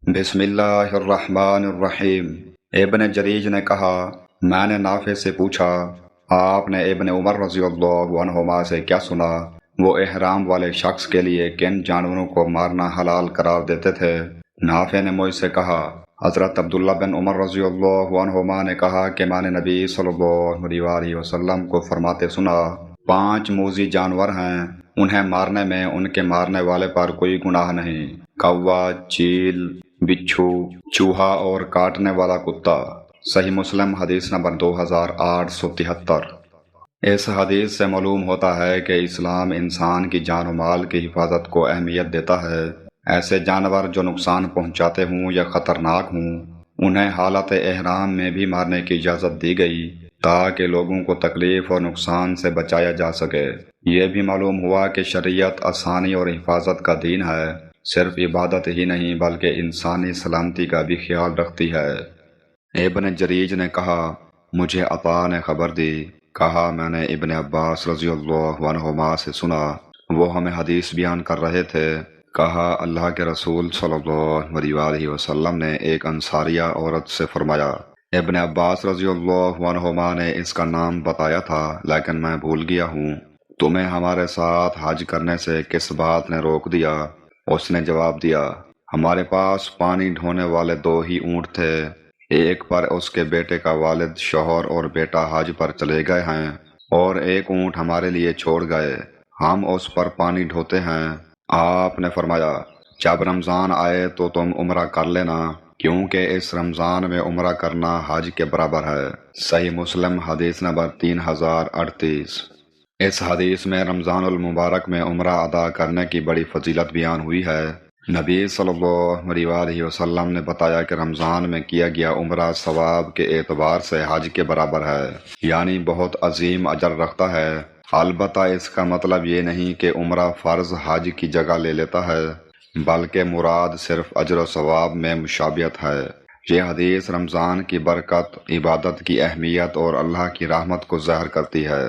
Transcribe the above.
بسم اللہ الرحمن الرحیم۔ ابن جریج نے کہا، میں نے نافع سے پوچھا، آپ نے ابن عمر رضی اللہ عنہما سے کیا سنا؟ وہ احرام والے شخص کے لیے کن جانوروں کو مارنا حلال قرار دیتے تھے؟ نافع نے مجھ سے کہا، حضرت عبداللہ بن عمر رضی اللہ عنہما نے کہا کہ میں نے نبی صلی اللہ علیہ وسلم کو فرماتے سنا، 5 موذی جانور ہیں، انہیں مارنے میں ان کے مارنے والے پر کوئی گناہ نہیں: کوا، چیل، بچھو، چوہا اور کاٹنے والا کتا۔ صحیح مسلم حدیث نمبر 2873۔ اس حدیث سے معلوم ہوتا ہے کہ اسلام انسان کی جان و مال کی حفاظت کو اہمیت دیتا ہے۔ ایسے جانور جو نقصان پہنچاتے ہوں یا خطرناک ہوں، انہیں حالت احرام میں بھی مارنے کی اجازت دی گئی تاکہ لوگوں کو تکلیف اور نقصان سے بچایا جا سکے۔ یہ بھی معلوم ہوا کہ شریعت آسانی اور حفاظت کا دین ہے، صرف عبادت ہی نہیں بلکہ انسانی سلامتی کا بھی خیال رکھتی ہے۔ ابن جریج نے کہا، مجھے عطا نے خبر دی، کہا میں نے ابن عباس رضی اللہ عنہما سے سنا، وہ ہمیں حدیث بیان کر رہے تھے۔ کہا، اللہ کے رسول صلی اللہ علیہ وسلم نے ایک انصاریہ عورت سے فرمایا۔ ابن عباس رضی اللہ عنہما نے اس کا نام بتایا تھا لیکن میں بھول گیا ہوں۔ تمہیں ہمارے ساتھ حج کرنے سے کس بات نے روک دیا؟ اس نے جواب دیا، ہمارے پاس پانی ڈھونے والے 2 ہی اونٹ تھے، ایک پر اس کے بیٹے کا والد، شوہر اور بیٹا حج پر چلے گئے ہیں، اور ایک اونٹ ہمارے لیے چھوڑ گئے، ہم اس پر پانی ڈھوتے ہیں۔ آپ نے فرمایا، جب رمضان آئے تو تم عمرہ کر لینا، کیونکہ اس رمضان میں عمرہ کرنا حج کے برابر ہے۔ صحیح مسلم حدیث نمبر 3038۔ اس حدیث میں رمضان المبارک میں عمرہ ادا کرنے کی بڑی فضیلت بیان ہوئی ہے۔ نبی صلی اللہ علیہ وسلم نے بتایا کہ رمضان میں کیا گیا عمرہ ثواب کے اعتبار سے حج کے برابر ہے، یعنی بہت عظیم اجر رکھتا ہے۔ البتہ اس کا مطلب یہ نہیں کہ عمرہ فرض حج کی جگہ لے لیتا ہے، بلکہ مراد صرف اجر و ثواب میں مشابہت ہے۔ یہ حدیث رمضان کی برکت، عبادت کی اہمیت اور اللہ کی رحمت کو ظاہر کرتی ہے۔